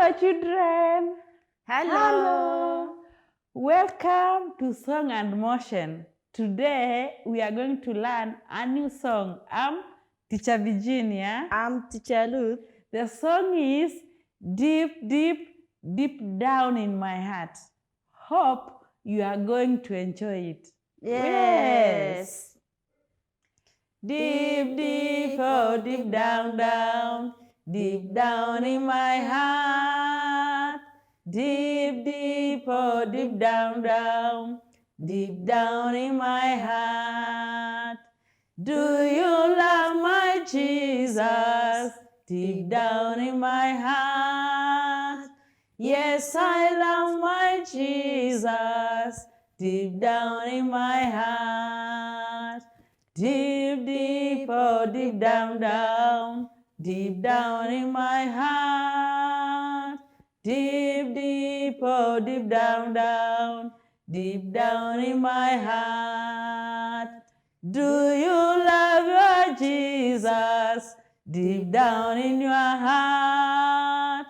Hello, children. Hello. Welcome to Song and Motion. Today, we are going to learn a new song. I'm Teacher Virginia. I'm Teacher Ruth. The song is Deep, Deep, Deep Down in My Heart. Hope you are going to enjoy it. Yes. Deep, deep, oh, deep down, down, deep down in my heart. Deep, deep, oh, deep down, down, deep down in my heart. Do you love my Jesus? Deep down in my heart. Yes, I love my Jesus. Deep down in my heart. Deep, deep, oh, deep down, down, deep down in my heart. Deep, deep, oh, deep down, down, deep down in my heart. Do you love your Jesus deep down in your heart?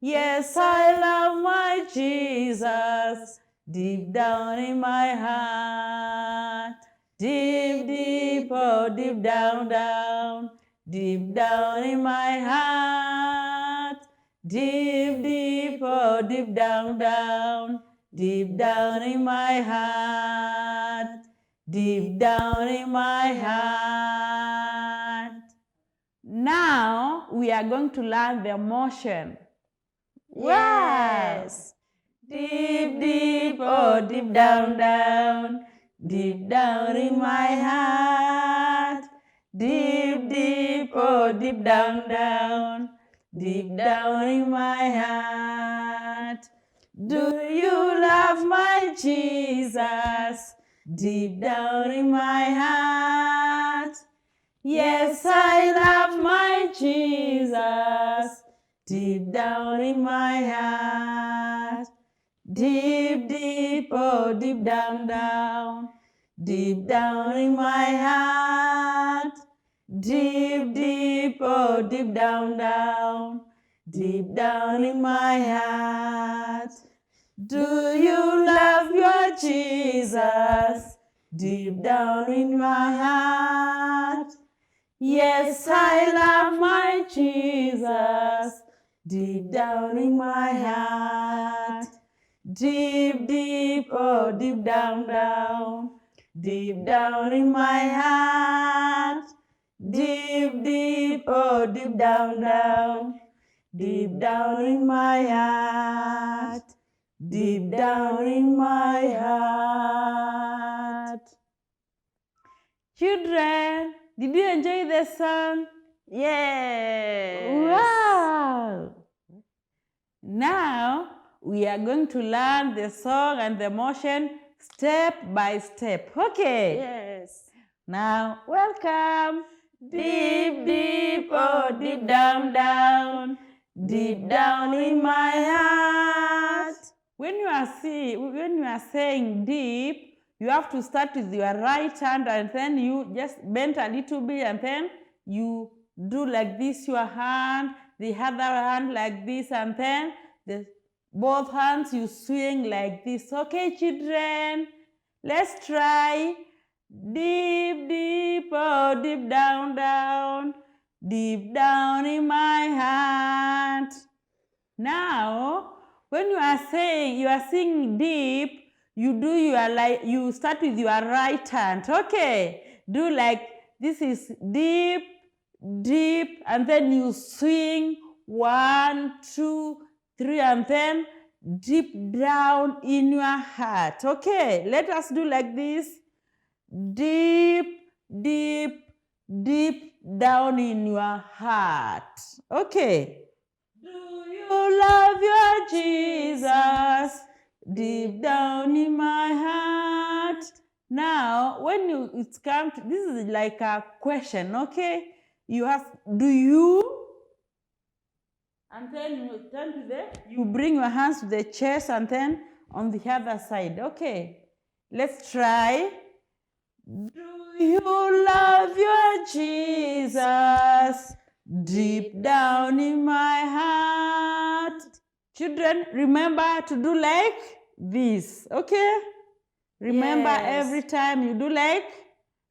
Yes, I love my Jesus deep down in my heart. Deep, deep, oh, deep down, down, deep down in my heart. Deep, deep, oh, deep down, down, deep down in my heart. Deep down in my heart. Now we are going to learn the motion. Yes. Deep, deep, oh, deep down, down, deep down in my heart. Deep, deep, oh, deep down, down, deep down in my heart. Do you love my Jesus deep down in my heart? Yes, I love my Jesus deep down in my heart. Deep, deep, oh, deep down, down, deep down in my heart. Deep, deep, oh, deep down, down, deep down in my heart. Do you love your Jesus deep down in my heart? Yes, I love my Jesus deep down in my heart. Deep, deep, oh, deep down, down, deep down in my heart. Deep, deep, oh, deep down, down, deep down in my heart. Deep down in my heart. Children, did you enjoy the song? Yes. Wow! Now we are going to learn the song and the motion step by step. Okay? Yes. Now, welcome. Deep, deep, oh, deep down, down, deep down in my heart. When you are saying deep, you have to start with your right hand and then you just bend a little bit and then you do like this your hand, the other hand like this, and then both hands you swing like this. Okay, children? Let's try. Deep, deep, oh, deep down, down, deep down in my heart. Now, when you are singing deep, you start with your right hand. Okay, do like this is deep, deep, and then you swing 1, 2, 3, and then deep down in your heart. Okay, let us do like this. Deep, deep, deep down in your heart. Okay. Do you love your Jesus deep down in my heart? Now, when it's come to, this is like a question, okay? You have, do you? And then you turn to you bring your hands to the chest and then on the other side. Okay, let's try. Do you love your Jesus deep down in my heart? children, remember to do like this, okay? Remember Yes. every time you do like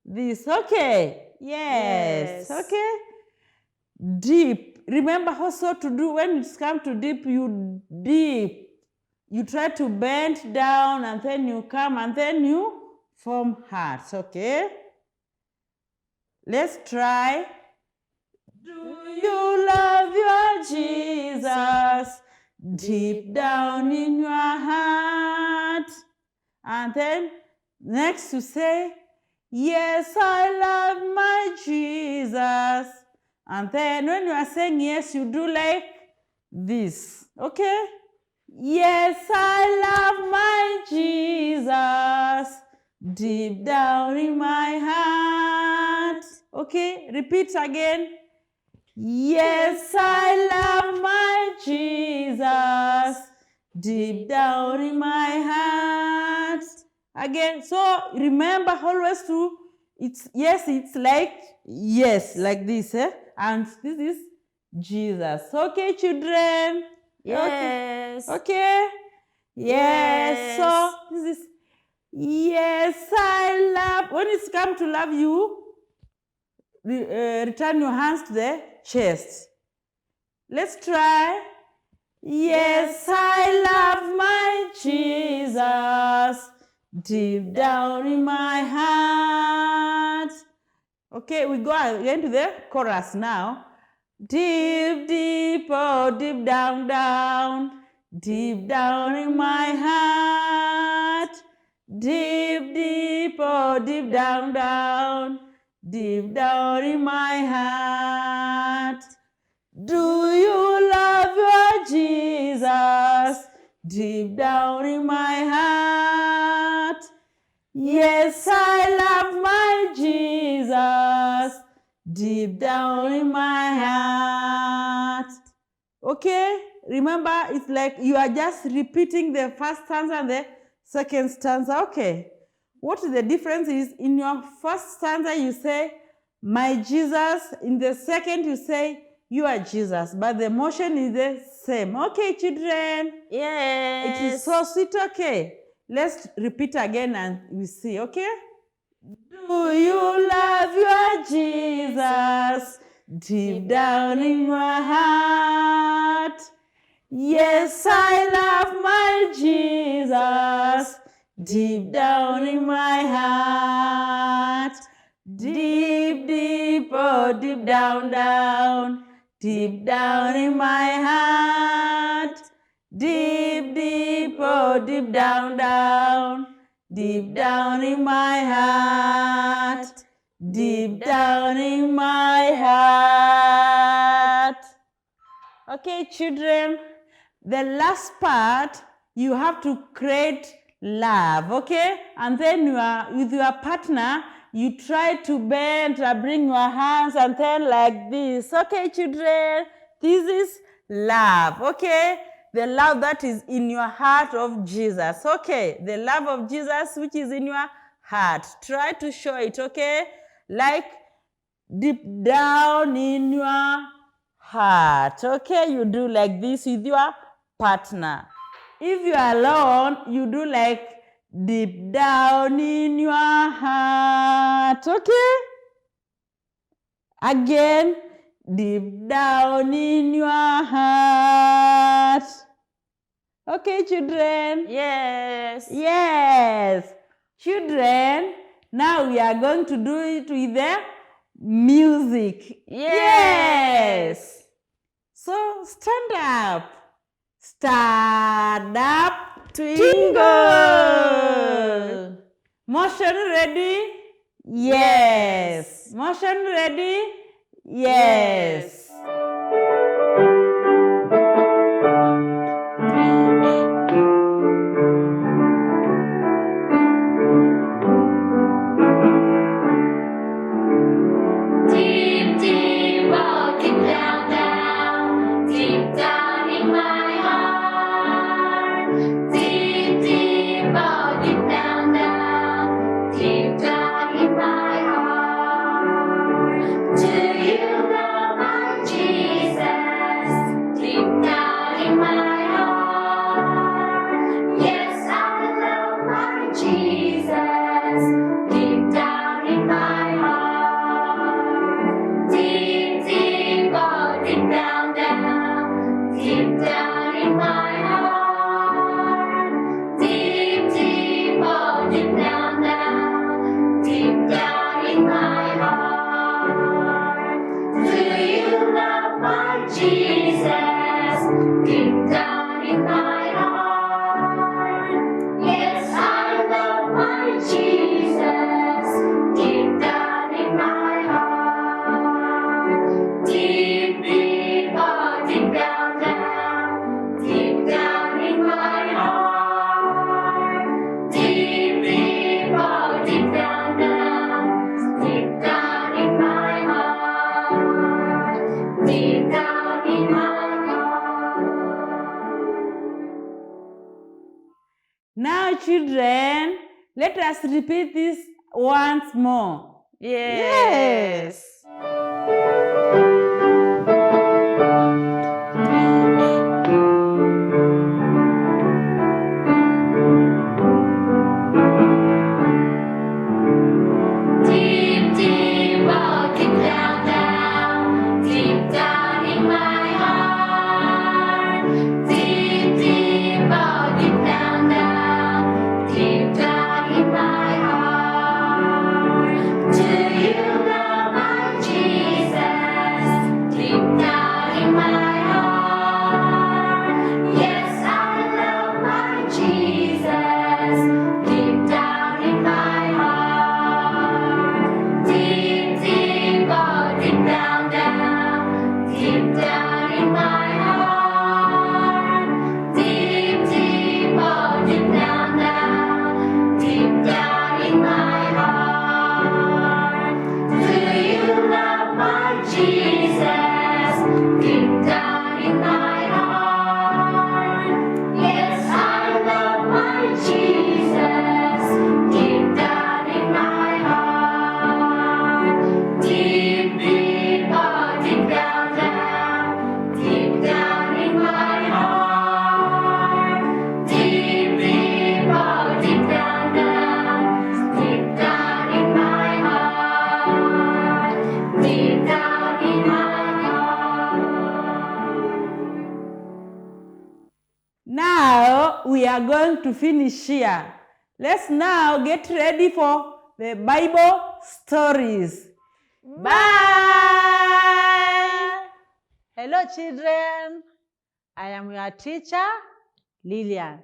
this, okay? Yes. Yes. Okay? Dip. Remember also to do, when it's come to dip, you dip. You try to bend down and then you come and then you form hearts, okay? Let's try. Do you love your Jesus deep down in your heart? And then next you say, yes, I love my Jesus. And then when you are saying yes, you do like this, okay? Yes, I love my Jesus deep down in my heart. Okay, repeat again. Yes, I love my Jesus deep down in my heart. Again, so remember always to, it's like yes, like this, and this is Jesus. Okay, children? Yes. Okay? Yes. So this is, yes, I love. When it's come to love you, return your hands to the chest. Let's try. Yes, I love my Jesus deep down in my heart. Okay, we go again to the chorus now. Deep, deep, oh, deep down, down, deep down in my heart. Deep, deep, oh, deep down, down, deep down in my heart. Do you love your Jesus deep down in my heart? Yes, I love my Jesus deep down in my heart. Okay? Remember, it's like you are just repeating the first stanza and the second stanza. Okay. What the difference is, in your first stanza you say, my Jesus. In the second you say, you are Jesus. But the motion is the same. Okay, children? Yes. It is so sweet. Okay. Let's repeat again and we see. Okay? Do you love your Jesus deep down in your heart? Yes, I love my Jesus deep down in my heart. Deep, deep, oh, deep down, down, deep down in my heart. Deep, deep, oh, deep down, down, deep down in my heart. Deep down in my heart. Okay, children, the last part, you have to create love, okay? And then you are with your partner, you try to bend, bring your hands, and then like this. Okay, children, this is love, okay? The love that is in your heart of Jesus, okay? The love of Jesus which is in your heart. Try to show it, okay? Like deep down in your heart, okay? You do like this with your partner. If you are alone, you do like deep down in your heart, okay? Again, deep down in your heart. Okay, children? Yes. Yes. Children, now we are going to do it with the music. Yes. So, stand up. Stand up. Twinkle. Motion ready? Yes. Motion ready? Yes. Deep, deep, oh, deep down, down, deep down in my heart. Deep, deep, oh, deep down, down, deep down in my heart. Do you love my children, let us repeat this once more. Yes. Deep, deep, oh, deep down, down, deep down in my heart. Deep, deep, oh, deep down, down, deep down in my heart. Do you love my Jesus? Deep down in my heart. Yes, I love my Jesus. Deep down in my heart. Deep, deep, oh, deep down, down, deep down in my heart. Deep, deep, oh, deep down, down, deep down in my heart. Do you love my Jesus? Deep down in my heart. Yes, I love my Jesus. Deep down in my heart. Deep, deep, oh, deep down, down, deep down in my heart. Deep, deep, oh, deep down, down, deep down in my heart. Deep down in my heart. Now we are going to finish here. Let's now get ready for the Bible stories. Bye. Hello, children. I am your teacher, Lillian.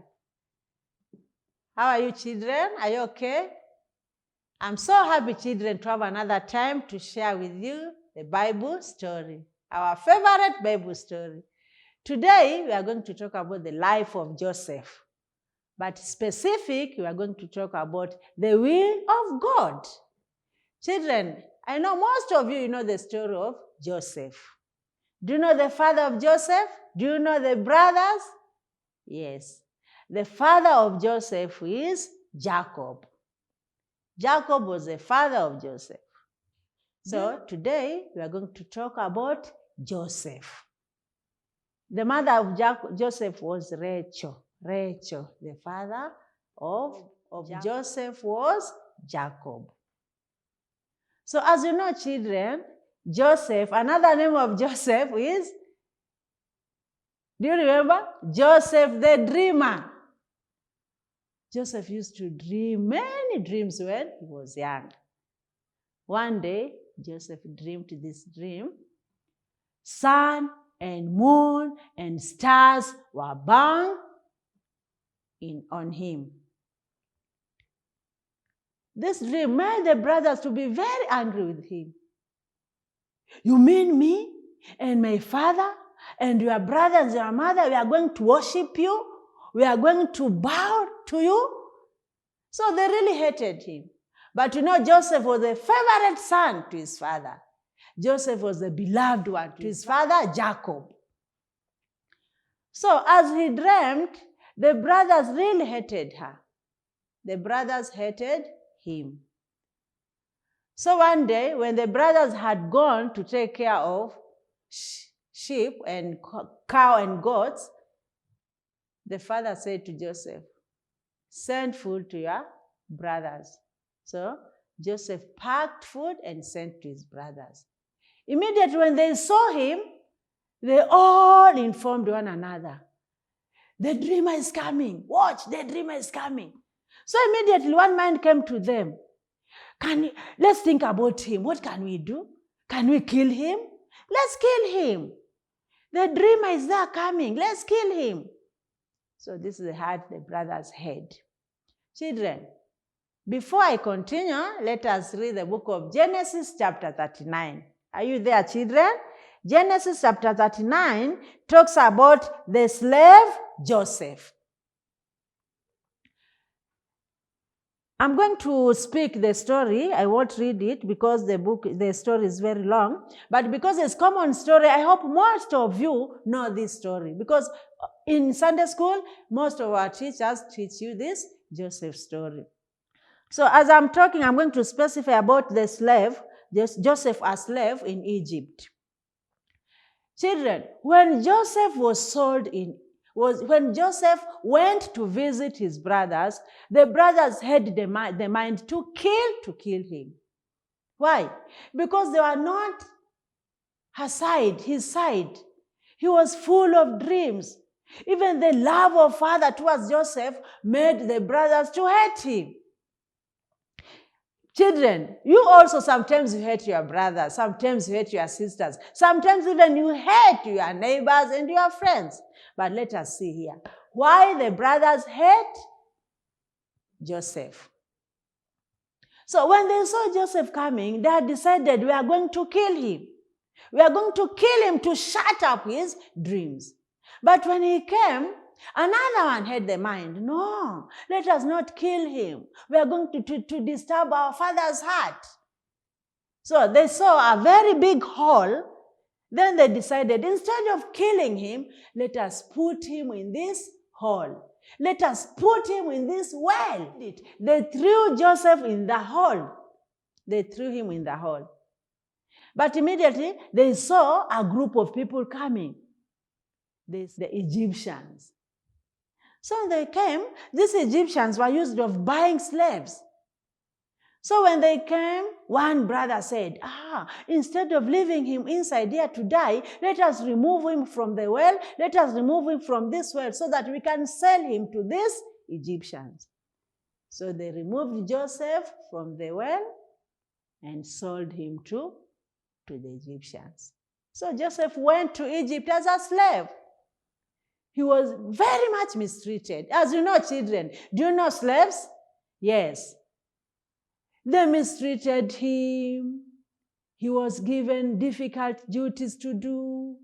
How are you, children? Are you okay? I'm so happy, children, to have another time to share with you the Bible story, our favorite Bible story. Today, we are going to talk about the life of Joseph. But specific, we are going to talk about the will of God. Children, I know most of you know the story of Joseph. Do you know the father of Joseph? Do you know the brothers? Yes. The father of Joseph is Jacob. Jacob was the father of Joseph. So today we are going to talk about Joseph. The mother of Joseph was Rachel. Rachel, the father of Joseph was Jacob. So as you know, children, Joseph, another name of Joseph is, do you remember? Joseph the dreamer. Joseph used to dream many dreams when he was young. One day, Joseph dreamed this dream. Sun and moon and stars were bound on him. This dream made the brothers to be very angry with him. You mean me and my father and your brother and your mother, we are going to worship you? We are going to bow to you? So they really hated him. But you know, Joseph was a favorite son to his father. Joseph was the beloved one to his father, Jacob. So as he dreamed, the brothers really hated her. The brothers hated him. So one day, when the brothers had gone to take care of sheep and cow and goats, the father said to Joseph, send food to your brothers. So Joseph packed food and sent to his brothers. Immediately when they saw him, they all informed one another. The dreamer is coming. Watch, the dreamer is coming. So immediately one man came to them. Let's think about him. What can we do? Can we kill him? Let's kill him. The dreamer is there coming. Let's kill him. So this is how the brothers had. Children, before I continue, let us read the book of Genesis chapter 39. Are you there, children? Genesis chapter 39 talks about the slave Joseph. I'm going to speak the story. I won't read it because the story is very long. But because it's a common story, I hope most of you know this story. Because in Sunday school, most of our teachers teach you this Joseph's story. So as I'm talking, I'm going to specify about the slave, Joseph as slave in Egypt. Children, when Joseph was sold when Joseph went to visit his brothers, the brothers had the mind to kill him. Why? Because they were not his side. He was full of dreams. Even the love of father towards Joseph made the brothers to hate him. Children, you also sometimes you hate your brothers, sometimes you hate your sisters, sometimes even you hate your neighbors and your friends. But let us see here why the brothers hate Joseph. So when they saw Joseph coming, they had decided, we are going to kill him. We are going to kill him to shut up his dreams. But when he came, another one had the mind, no, let us not kill him. We are going to disturb our father's heart. So they saw a very big hole. Then they decided, instead of killing him, let us put him in this hole. Let us put him in this well. They threw Joseph in the hole. They threw him in the hole. But immediately they saw a group of people coming. The Egyptians. So they came. These Egyptians were used of buying slaves. So when they came, one brother said, instead of leaving him inside here to die, let us remove him from the well. Let us remove him from this well so that we can sell him to these Egyptians. So they removed Joseph from the well and sold him to the Egyptians. So Joseph went to Egypt as a slave. He was very much mistreated. As you know, children, do you know slaves? Yes. They mistreated him. He was given difficult duties to do.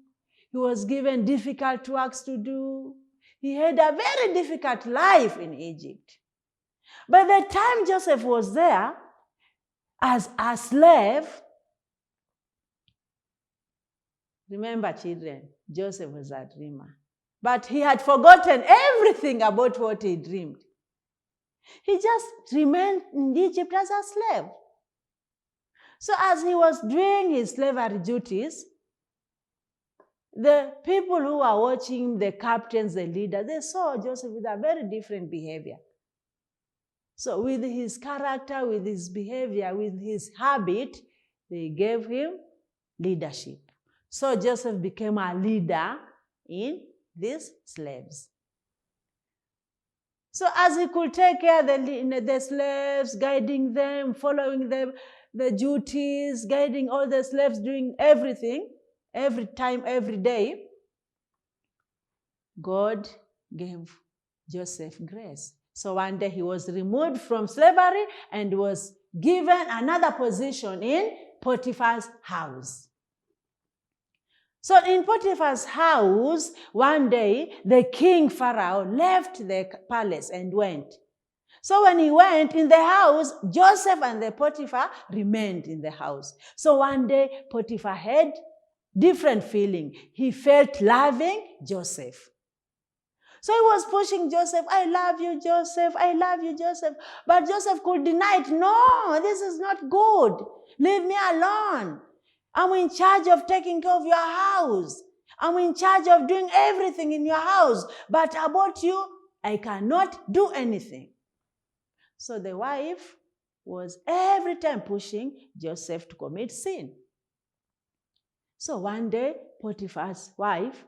He was given difficult works to do. He had a very difficult life in Egypt. By the time Joseph was there as a slave, remember, children, Joseph was a dreamer. But he had forgotten everything about what he dreamed. He just remained in Egypt as a slave. So as he was doing his slavery duties, the people who were watching, the captains, the leaders, they saw Joseph with a very different behavior. So with his character, with his behavior, with his habit, they gave him leadership. So Joseph became a leader in these slaves. So as he could take care of the slaves, guiding them, following them, the duties, guiding all the slaves, doing everything, every time, every day, God gave Joseph grace. So one day he was removed from slavery and was given another position in Potiphar's house. So in Potiphar's house, one day, the king Pharaoh left the palace and went. So when he went in the house, Joseph and the Potiphar remained in the house. So one day, Potiphar had different feeling. He felt loving Joseph. So he was pushing Joseph, I love you, Joseph, I love you, Joseph. But Joseph could deny it. No, this is not good. Leave me alone. I'm in charge of taking care of your house. I'm in charge of doing everything in your house. But about you, I cannot do anything. So the wife was every time pushing Joseph to commit sin. So one day, Potiphar's wife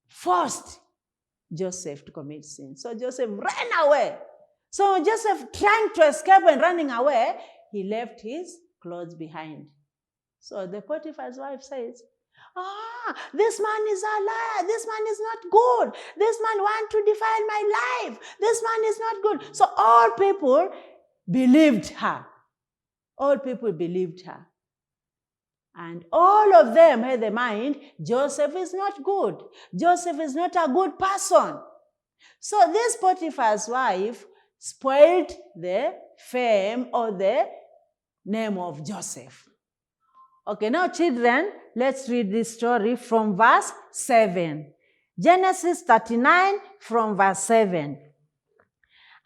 forced Joseph to commit sin. So Joseph ran away. So Joseph trying to escape and running away, he left his clothes behind. So the Potiphar's wife says, this man is a liar. This man is not good. This man wants to defile my life. This man is not good. So all people believed her. All people believed her. And all of them had the mind, Joseph is not good. Joseph is not a good person. So this Potiphar's wife spoiled the fame or the name of Joseph. Okay, now children, let's read this story from verse 7. Genesis 39 from verse 7.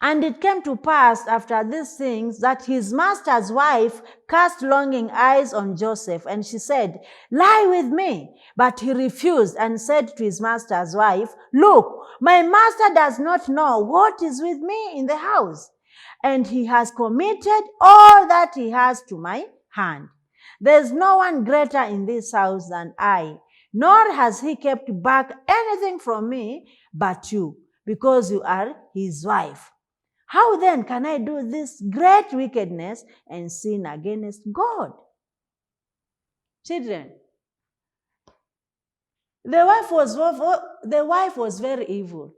And it came to pass after these things that his master's wife cast longing eyes on Joseph, and she said, "Lie with me." But he refused and said to his master's wife, "Look, my master does not know what is with me in the house, and he has committed all that he has to my hand. There is no one greater in this house than I, nor has he kept back anything from me but you, because you are his wife. How then can I do this great wickedness and sin against God?" Children, the wife was very evil.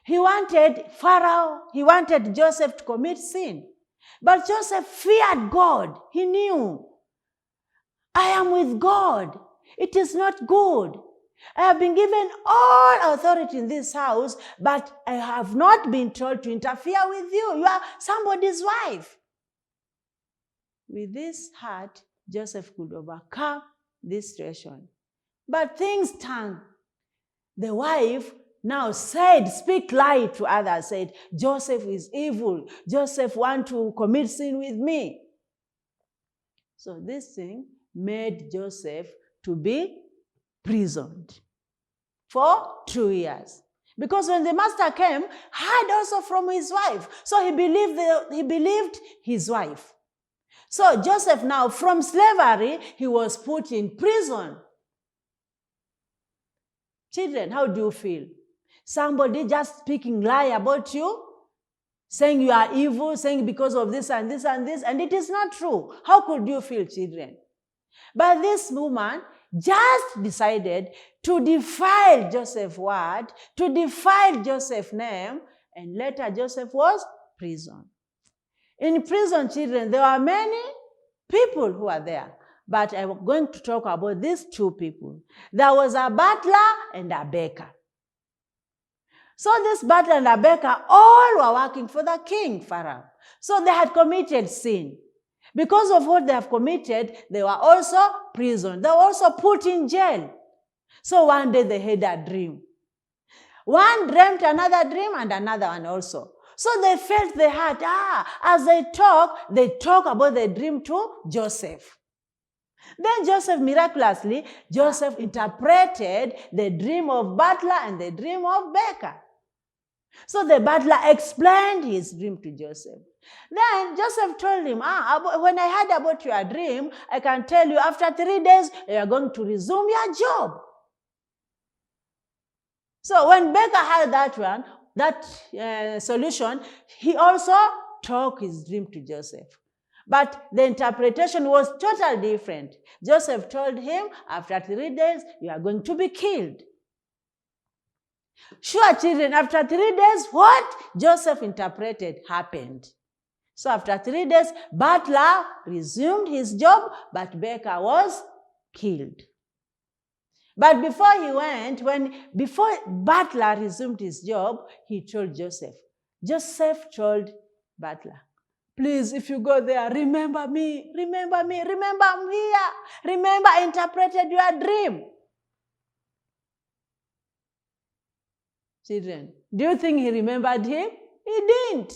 He wanted Pharaoh, he wanted Joseph to commit sin. But Joseph feared God. He knew, I am with God. It is not good. I have been given all authority in this house, but I have not been told to interfere with you. You are somebody's wife. With this heart, Joseph could overcome this situation. But things turned. The wife now speak lie to others, said, Joseph is evil. Joseph wants to commit sin with me. So this thing made Joseph to be imprisoned for 2 years. Because when the master came, heard also from his wife. So he believed his wife. So Joseph now, from slavery, he was put in prison. Children, how do you feel? Somebody just speaking lie about you, saying you are evil, saying because of this and this and this, and it is not true. How could you feel, children? But this woman just decided to defile Joseph's word, to defile Joseph's name, and later Joseph was imprisoned. In prison, children, there were many people who are there. But I'm going to talk about these two people. There was a butler and a baker. So this butler and a baker all were working for the king, Pharaoh. So they had committed sin. Because of what they have committed, they were also imprisoned. They were also put in jail. So one day they had a dream. One dreamt another dream and another one also. So they felt the heart. As they talk about the dream to Joseph. Then Joseph interpreted the dream of butler and the dream of baker. So the butler explained his dream to Joseph. Then Joseph told him, when I heard about your dream, I can tell you after 3 days, you are going to resume your job. So when Baker heard that solution, he also told his dream to Joseph. But the interpretation was totally different. Joseph told him, after 3 days, you are going to be killed. Sure, children, after 3 days, what Joseph interpreted happened. So after 3 days, butler resumed his job, but Baker was killed. But before butler resumed his job, he told Joseph. Joseph told butler, please, if you go there, remember me, remember I'm here. Remember, I interpreted your dream. Children, do you think he remembered him? He didn't.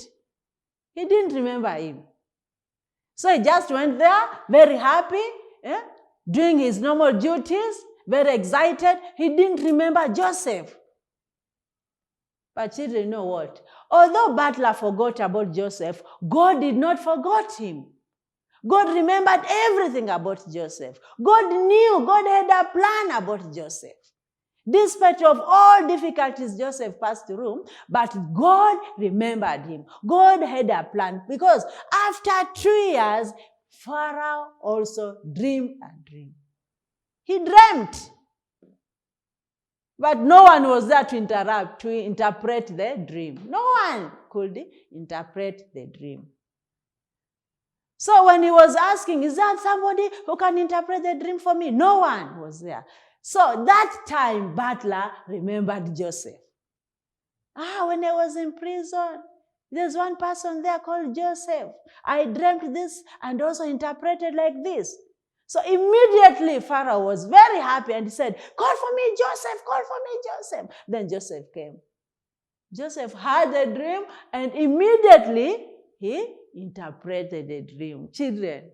He didn't remember him. So he just went there, very happy, doing his normal duties, very excited. He didn't remember Joseph. But children, know what? Although butler forgot about Joseph, God did not forget him. God remembered everything about Joseph. God knew, God had a plan about Joseph. Despite of all difficulties Joseph passed through, but God remembered him. God had a plan because after 2 years, Pharaoh also dreamed a dream. He dreamt. But no one was there to interpret the dream. No one could interpret the dream. So when he was asking, is there somebody who can interpret the dream for me? No one was there. So that time, butler remembered Joseph. When I was in prison, there's one person there called Joseph. I dreamt this and also interpreted like this. So immediately Pharaoh was very happy and he said, call for me, Joseph, call for me, Joseph. Then Joseph came. Joseph had a dream and immediately he interpreted the dream. Children,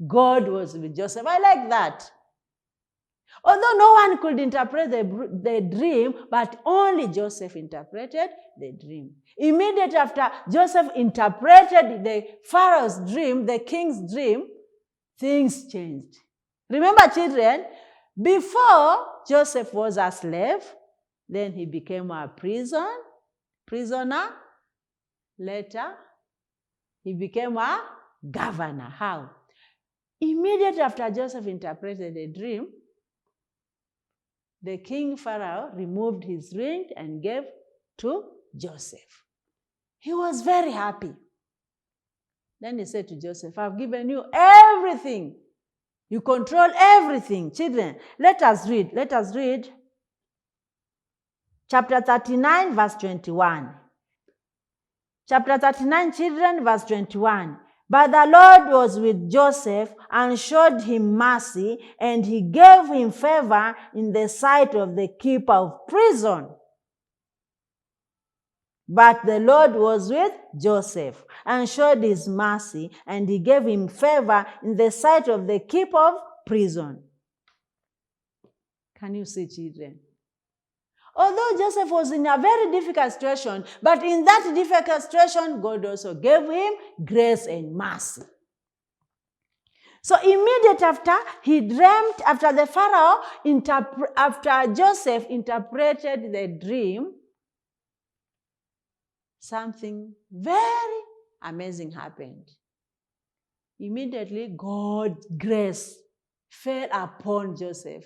God was with Joseph. I like that. Although no one could interpret the dream, but only Joseph interpreted the dream. Immediately after Joseph interpreted the Pharaoh's dream, the king's dream, things changed. Remember, children, before Joseph was a slave, then he became a prisoner. Later, he became a governor. How? Immediately after Joseph interpreted the dream, the king Pharaoh removed his ring and gave to Joseph. He was very happy. Then he said to Joseph, I've given you everything. You control everything. Children, let us read. Let us read chapter 39, verse 21. Chapter 39, children, verse 21. But the Lord was with Joseph and showed him mercy, and he gave him favor in the sight of the keeper of prison. But the Lord was with Joseph and showed his mercy, and he gave him favor in the sight of the keeper of prison. Can you see, children? Although Joseph was in a very difficult situation, but in that difficult situation, God also gave him grace and mercy. So immediately after he dreamt, after the Pharaoh, after Joseph interpreted the dream, something very amazing happened. Immediately, God's grace fell upon Joseph,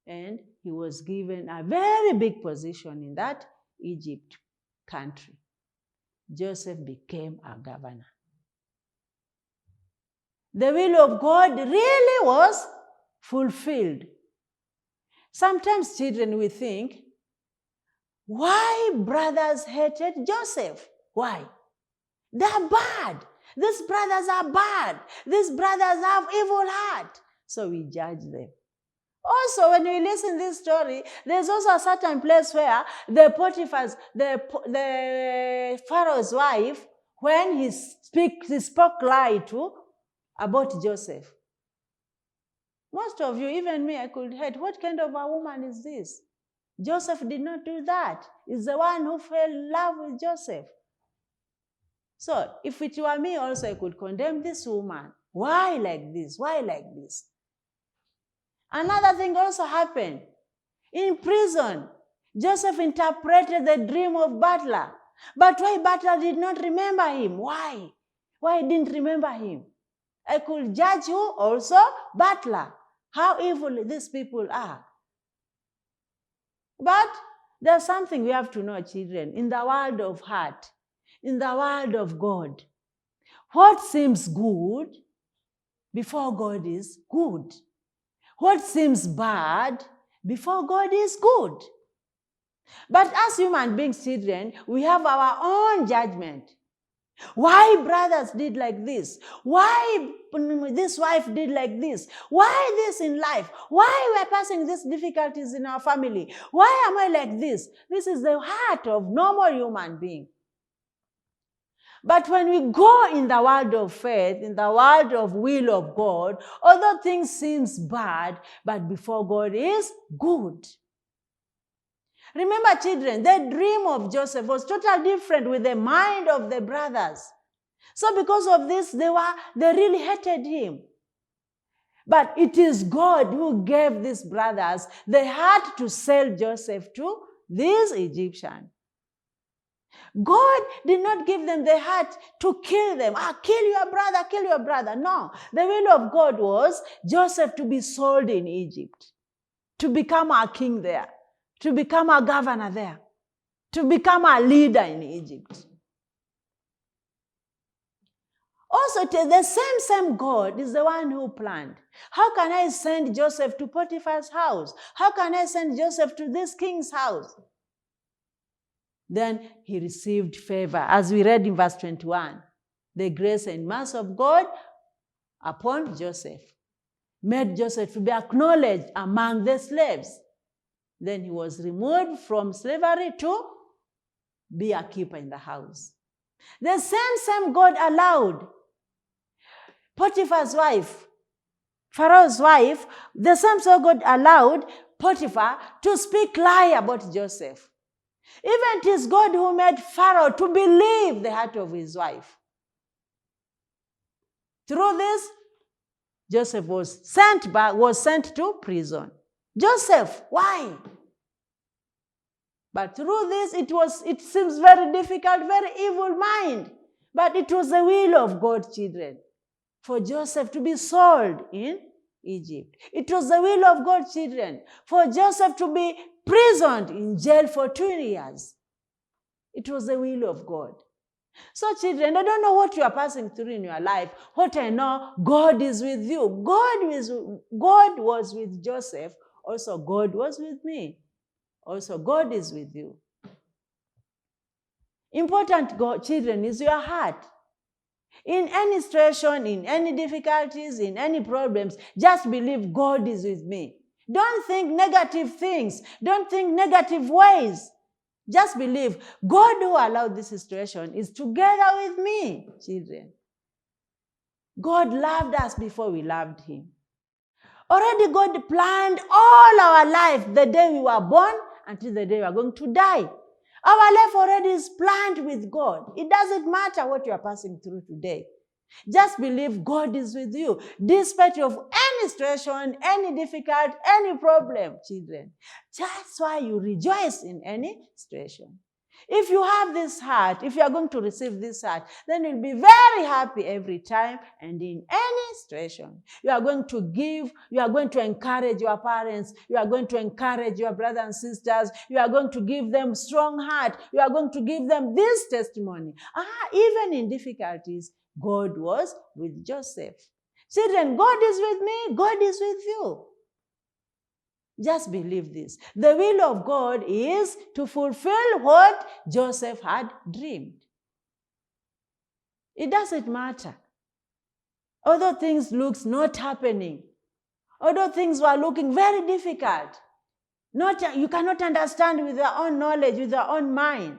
and he was given a very big position in that Egypt country. Joseph became a governor. The will of God really was fulfilled. Sometimes, children, we think, why brothers hated Joseph? Why? They are bad. These brothers are bad. These brothers have evil heart. So we judge them. Also, when we listen to this story, there's also a certain place where the Pharaoh's wife, when he spoke lie about Joseph. Most of you, even me, I could hate, what kind of a woman is this? Joseph did not do that. He's the one who fell in love with Joseph. So, if it were me also, I could condemn this woman. Why like this? Why like this? Another thing also happened. In prison, Joseph interpreted the dream of Butler. But why Butler did not remember him? Why? Why he didn't remember him? I could judge you also, Butler. How evil these people are. But there's something we have to know, children. In the world of heart, in the world of God, what seems good before God is good. What seems bad before God is good. But as human beings, children, we have our own judgment. Why brothers did like this? Why this wife did like this? Why this in life? Why we're passing these difficulties in our family? Why am I like this? This is the heart of normal human being. But when we go in the world of faith, in the world of will of God, although things seem bad, but before God is good. Remember, children, the dream of Joseph was totally different with the mind of the brothers. So because of this, they really hated him. But it is God who gave these brothers the heart to sell Joseph to these Egyptians. God did not give them the heart to kill them. Kill your brother, kill your brother. No, the will of God was Joseph to be sold in Egypt, to become a king there, to become a governor there, to become a leader in Egypt. Also, the same God is the one who planned. How can I send Joseph to Potiphar's house? How can I send Joseph to this king's house? Then he received favor, as we read in verse 21. The grace and mercy of God upon Joseph made Joseph to be acknowledged among the slaves. Then he was removed from slavery to be a keeper in the house. The same God allowed Potiphar's wife, Pharaoh's wife, the same God allowed Potiphar to speak lie about Joseph. Even it is God who made Pharaoh to believe the heart of his wife. Through this, Joseph was sent to prison. Joseph, why? But through this, it seems very difficult, very evil mind. But it was the will of God, children, for Joseph to be sold in Egypt. It was the will of God, children, for Joseph to be imprisoned in jail for 2 years. It was the will of God. So, children, I don't know what you are passing through in your life. What I know, God is with you. God was with Joseph. Also, God was with me. Also, God is with you. Important, children, is your heart. In any situation, in any difficulties, in any problems, just believe God is with me. Don't think negative things. Don't think negative ways. Just believe God who allowed this situation is together with me, children. God loved us before we loved him. Already God planned all our life, the day we were born until the day we are going to die. Our life already is planned with God. It doesn't matter what you are passing through today. Just believe God is with you, despite of any situation, any difficult, any problem, children. That's why you rejoice in any situation. If you have this heart, if you are going to receive this heart, then you'll be very happy every time and in any situation. You are going to give, you are going to encourage your parents, you are going to encourage your brothers and sisters, you are going to give them strong heart, you are going to give them this testimony. Even in difficulties, God was with Joseph. Children, God is with me, God is with you. Just believe this. The will of God is to fulfill what Joseph had dreamed. It doesn't matter. Although things look not happening, although things were looking very difficult, you cannot understand with your own knowledge, with your own mind.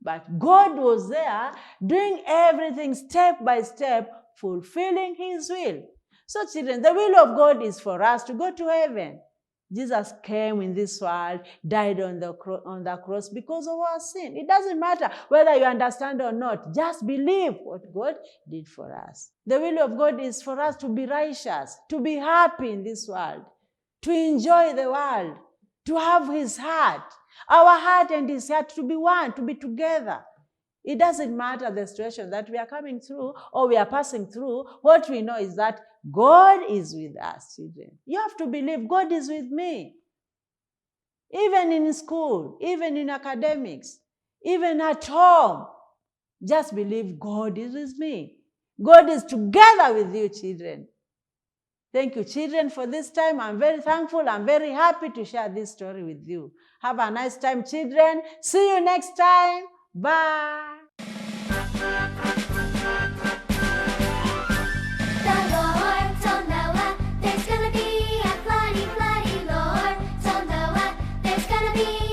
But God was there doing everything step by step, fulfilling his will. So children, the will of God is for us to go to heaven. Jesus came in this world, died on the cross because of our sin. It doesn't matter whether you understand or not. Just believe what God did for us. The will of God is for us to be righteous, to be happy in this world, to enjoy the world, to have his heart. Our heart and his heart to be one, to be together. It doesn't matter the situation that we are coming through or we are passing through. What we know is that God is with us, children. You have to believe God is with me. Even in school, even in academics, even at home. Just believe God is with me. God is together with you, children. Thank you, children, for this time. I'm very thankful. I'm very happy to share this story with you. Have a nice time, children. See you next time. Bye. The Lord told Noah there's gonna be a floody, floody. Lord told Noah there's gonna be